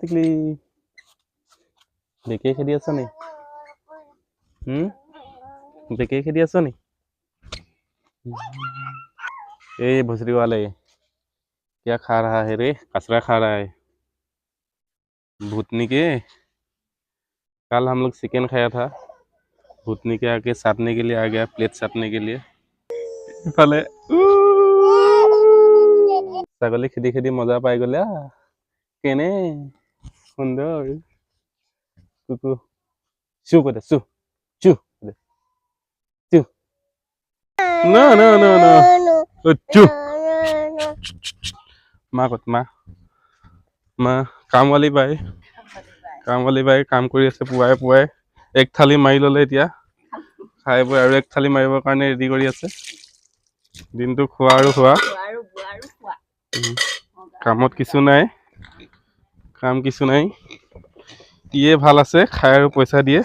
টিকলি বেকে খেদি আছ নি बेके खेदी आছো नी ये भोसड़ी वाले क्या खा रहा है रे कचरा खा रहा है भूतनी के कल हम लोग चिकन खाया था भूतनी के आके साटने के लिए आ गया प्लेट साटने के लिए इफाले ছাগলী খেদি খেদি মজা পাই গলে কেনে সুন্দৰ কুকু চু কৈ দে চু চু চু No, no, no, no. Chu. Ma kot ma কাম वाली বাই কাম কৰি আছে পুৱাই এক থালি মাৰি ললে এতিয়া খাই বৈ আৰু এক থালি মাৰিবৰ কাৰণে ৰেডি কৰি আছে দিনটো খোৱা আৰু খোৱা কামত কিছু নাই ইয়ে ভাল আছে খাই আৰু পইচা দিয়ে